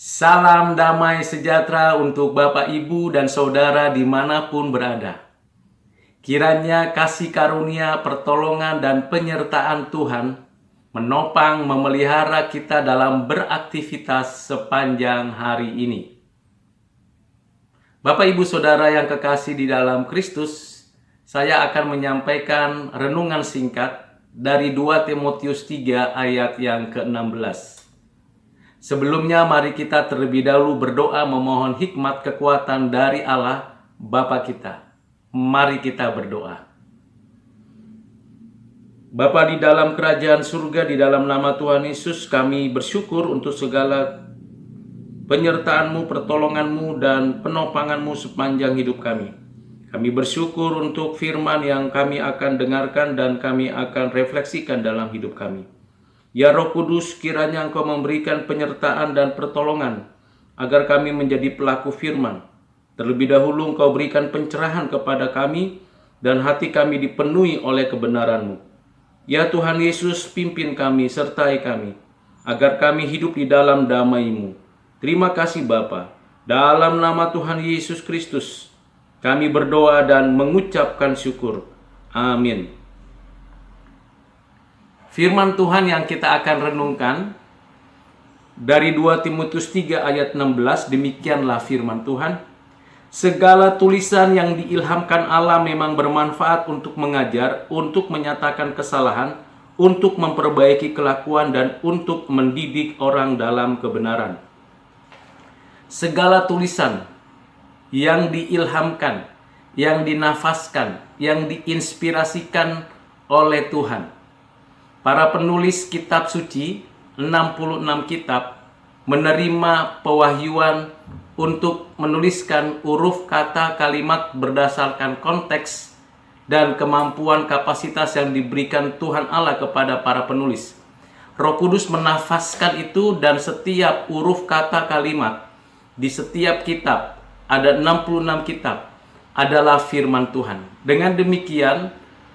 Salam damai sejahtera untuk Bapak, Ibu, dan Saudara dimanapun berada. Kiranya kasih karunia, pertolongan, dan penyertaan Tuhan menopang, memelihara kita dalam beraktivitas sepanjang hari ini. Bapak, Ibu, Saudara yang kekasih di dalam Kristus, saya akan menyampaikan renungan singkat dari 2 Timotius 3 ayat yang ke-16. Sebelumnya mari kita terlebih dahulu berdoa memohon hikmat kekuatan dari Allah Bapa kita. Mari kita berdoa. Bapa di dalam kerajaan surga, di dalam nama Tuhan Yesus, kami bersyukur untuk segala penyertaan-Mu, pertolongan-Mu, dan penopangan-Mu sepanjang hidup kami. Kami bersyukur untuk firman yang kami akan dengarkan dan kami akan refleksikan dalam hidup kami. Ya Roh Kudus, kiranya Engkau memberikan penyertaan dan pertolongan agar kami menjadi pelaku firman. Terlebih dahulu Engkau berikan pencerahan kepada kami dan hati kami dipenuhi oleh kebenaran-Mu. Ya Tuhan Yesus, pimpin kami, sertai kami, agar kami hidup di dalam damai-Mu. Terima kasih Bapa. Dalam nama Tuhan Yesus Kristus, kami berdoa dan mengucapkan syukur. Amin. Firman Tuhan yang kita akan renungkan dari 2 Timotius 3 ayat 16, demikianlah firman Tuhan. Segala tulisan yang diilhamkan Allah memang bermanfaat untuk mengajar, untuk menyatakan kesalahan, untuk memperbaiki kelakuan, dan untuk mendidik orang dalam kebenaran. Segala tulisan yang diilhamkan, yang dinafaskan, yang diinspirasikan oleh Tuhan. Para penulis kitab suci, 66 kitab, menerima pewahyuan untuk menuliskan huruf, kata, kalimat berdasarkan konteks dan kemampuan kapasitas yang diberikan Tuhan Allah kepada para penulis. Roh Kudus menafaskan itu dan setiap huruf, kata, kalimat di setiap kitab, ada 66 kitab, adalah firman Tuhan. Dengan demikian,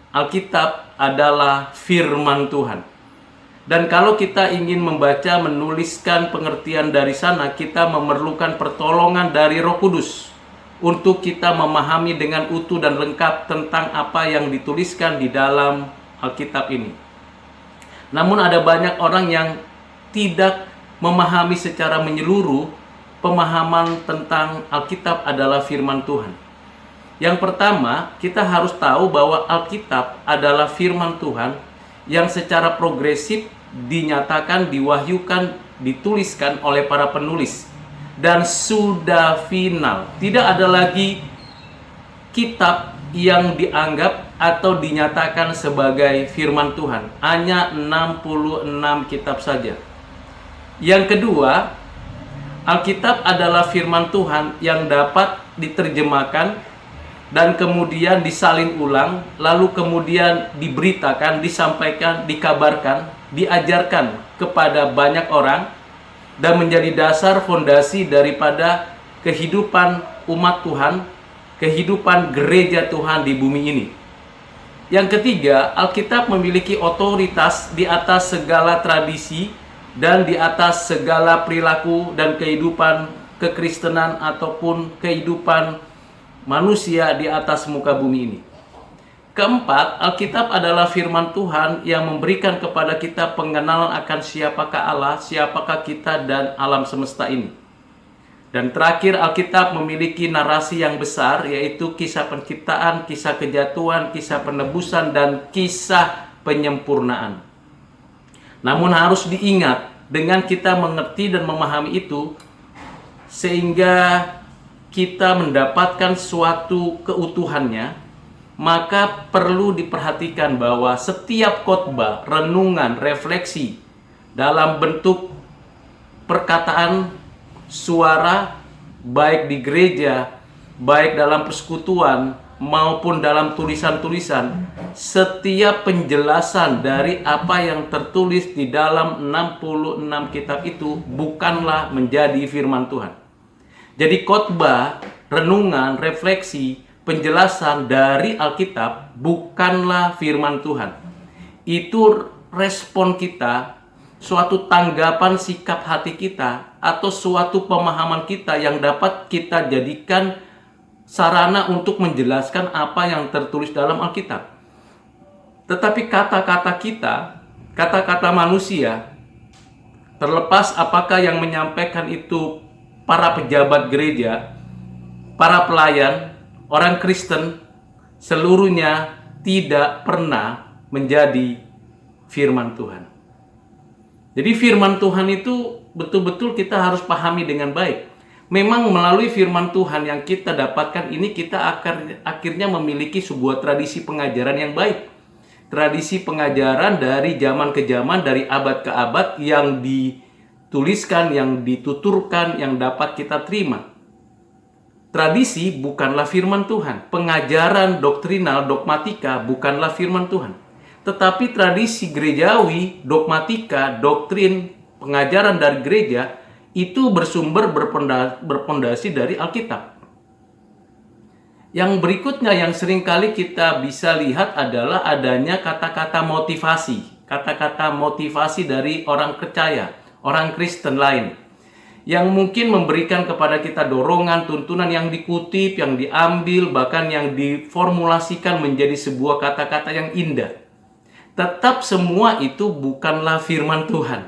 Alkitab adalah firman Tuhan. Dan kalau kita ingin membaca, menuliskan pengertian dari sana, kita memerlukan pertolongan dari Roh Kudus untuk kita memahami dengan utuh dan lengkap tentang apa yang dituliskan di dalam Alkitab ini. Namun ada banyak orang yang tidak memahami secara menyeluruh pemahaman tentang Alkitab adalah firman Tuhan. Yang pertama, kita harus tahu bahwa Alkitab adalah firman Tuhan yang secara progresif dinyatakan, diwahyukan, dituliskan oleh para penulis. Dan sudah final. Tidak ada lagi kitab yang dianggap atau dinyatakan sebagai firman Tuhan. Hanya 66 kitab saja. Yang kedua, Alkitab adalah firman Tuhan yang dapat diterjemahkan dan kemudian disalin ulang, lalu kemudian diberitakan, disampaikan, dikabarkan, diajarkan kepada banyak orang, dan menjadi dasar fondasi daripada kehidupan umat Tuhan, kehidupan gereja Tuhan di bumi ini. Yang ketiga, Alkitab memiliki otoritas di atas segala tradisi dan di atas segala perilaku dan kehidupan kekristenan ataupun kehidupan manusia di atas muka bumi ini. Keempat, Alkitab adalah firman Tuhan yang memberikan kepada kita pengenalan akan siapakah Allah, siapakah kita dan alam semesta ini. Dan terakhir, Alkitab memiliki narasi yang besar, yaitu kisah penciptaan, kisah kejatuhan, kisah penebusan, dan kisah penyempurnaan. Namun harus diingat, dengan kita mengerti dan memahami itu, sehingga kita mendapatkan suatu keutuhannya, maka perlu diperhatikan bahwa setiap khotbah, renungan, refleksi dalam bentuk perkataan, suara, baik di gereja, baik dalam persekutuan, maupun dalam tulisan-tulisan, setiap penjelasan dari apa yang tertulis di dalam 66 kitab itu bukanlah menjadi firman Tuhan. Jadi khotbah, renungan, refleksi, penjelasan dari Alkitab bukanlah firman Tuhan. Itu respon kita suatu tanggapan sikap hati kita, atau suatu pemahaman kita yang dapat kita jadikan sarana untuk menjelaskan apa yang tertulis dalam Alkitab. Tetapi kata-kata kita, kata-kata manusia, terlepas apakah yang menyampaikan itu para pejabat gereja, para pelayan, orang Kristen, seluruhnya tidak pernah menjadi firman Tuhan. Jadi firman Tuhan itu betul-betul kita harus pahami dengan baik. Memang melalui firman Tuhan yang kita dapatkan ini, kita akhirnya memiliki sebuah tradisi pengajaran yang baik. Tradisi pengajaran dari zaman ke zaman, dari abad ke abad, yang dituliskan, yang dituturkan, yang dapat kita terima. Tradisi bukanlah firman Tuhan. Pengajaran doktrinal, dogmatika bukanlah firman Tuhan. Tetapi tradisi gerejawi, dogmatika, doktrin, pengajaran dari gereja itu bersumber berpondasi dari Alkitab. Yang berikutnya yang seringkali kita bisa lihat adalah adanya kata-kata motivasi. Kata-kata motivasi dari orang percaya, orang Kristen lain, yang mungkin memberikan kepada kita dorongan, tuntunan yang dikutip, yang diambil, bahkan yang diformulasikan menjadi sebuah kata-kata yang indah. Tetap semua itu bukanlah firman Tuhan.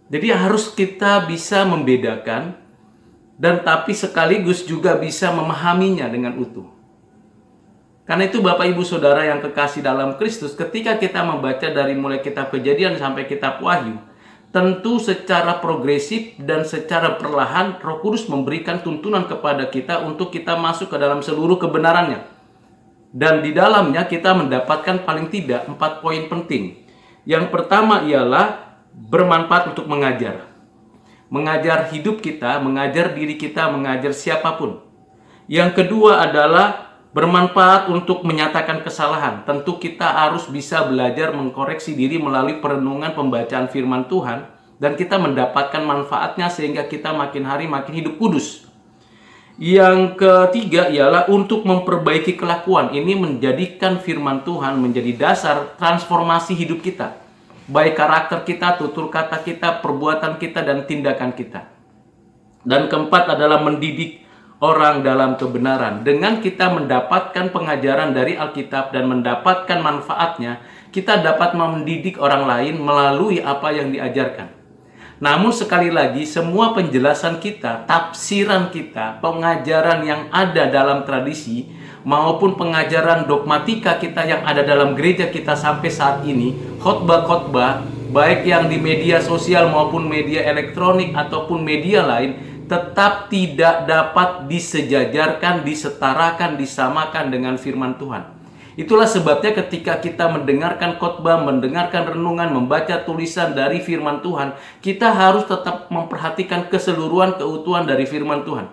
Jadi harus kita bisa membedakan, dan tapi sekaligus juga bisa memahaminya dengan utuh. Karena itu Bapak Ibu Saudara yang kekasih dalam Kristus, ketika kita membaca dari mulai kitab Kejadian sampai kitab Wahyu, tentu secara progresif dan secara perlahan Roh Kudus memberikan tuntunan kepada kita untuk kita masuk ke dalam seluruh kebenarannya. Dan di dalamnya kita mendapatkan paling tidak 4 poin penting. Yang pertama ialah bermanfaat untuk mengajar. Mengajar hidup kita, mengajar diri kita, mengajar siapapun. Yang kedua adalah bermanfaat untuk menyatakan kesalahan. Tentu kita harus bisa belajar mengkoreksi diri melalui perenungan pembacaan firman Tuhan. Dan kita mendapatkan manfaatnya sehingga kita makin hari makin hidup kudus. Yang ketiga ialah untuk memperbaiki kelakuan. Ini menjadikan firman Tuhan menjadi dasar transformasi hidup kita. Baik karakter kita, tutur kata kita, perbuatan kita, dan tindakan kita. Dan keempat adalah mendidik orang dalam kebenaran. Dengan kita mendapatkan pengajaran dari Alkitab dan mendapatkan manfaatnya, kita dapat mendidik orang lain melalui apa yang diajarkan. Namun sekali lagi, semua penjelasan kita, tafsiran kita, pengajaran yang ada dalam tradisi, maupun pengajaran dogmatika kita yang ada dalam gereja kita sampai saat ini, khotbah-khotbah, baik yang di media sosial maupun media elektronik ataupun media lain, tetap tidak dapat disejajarkan, disetarakan, disamakan dengan firman Tuhan. Itulah sebabnya ketika kita mendengarkan khotbah, mendengarkan renungan, membaca tulisan dari firman Tuhan, kita harus tetap memperhatikan keseluruhan keutuhan dari firman Tuhan.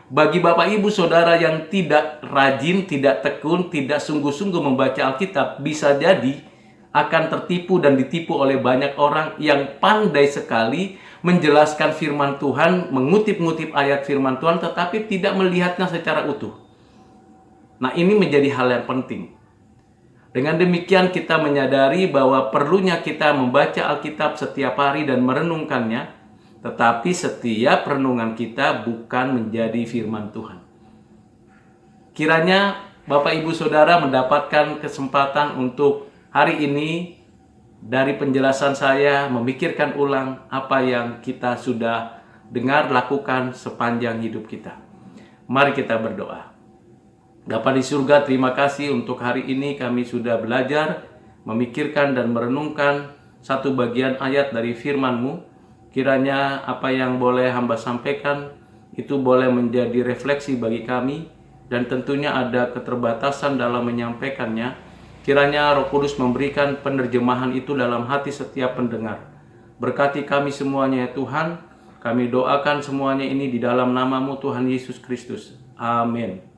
Bagi Bapak Ibu Saudara yang tidak rajin, tidak tekun, tidak sungguh-sungguh membaca Alkitab, bisa jadi akan tertipu dan ditipu oleh banyak orang yang pandai sekali menjelaskan firman Tuhan, mengutip-ngutip ayat firman Tuhan, tetapi tidak melihatnya secara utuh. Nah, ini menjadi hal yang penting. Dengan demikian kita menyadari bahwa perlunya kita membaca Alkitab setiap hari dan merenungkannya, tetapi setiap renungan kita bukan menjadi firman Tuhan. Kiranya Bapak Ibu Saudara mendapatkan kesempatan untuk hari ini dari penjelasan saya memikirkan ulang apa yang kita sudah dengar, lakukan sepanjang hidup kita. Mari kita berdoa. Bapa di surga, terima kasih untuk hari ini kami sudah belajar, memikirkan dan merenungkan satu bagian ayat dari firman-Mu. Kiranya apa yang boleh hamba sampaikan itu boleh menjadi refleksi bagi kami, dan tentunya ada keterbatasan dalam menyampaikannya. Kiranya Roh Kudus memberikan penerjemahan itu dalam hati setiap pendengar. Berkati kami semuanya ya Tuhan. Kami doakan semuanya ini di dalam nama-Mu Tuhan Yesus Kristus. Amin.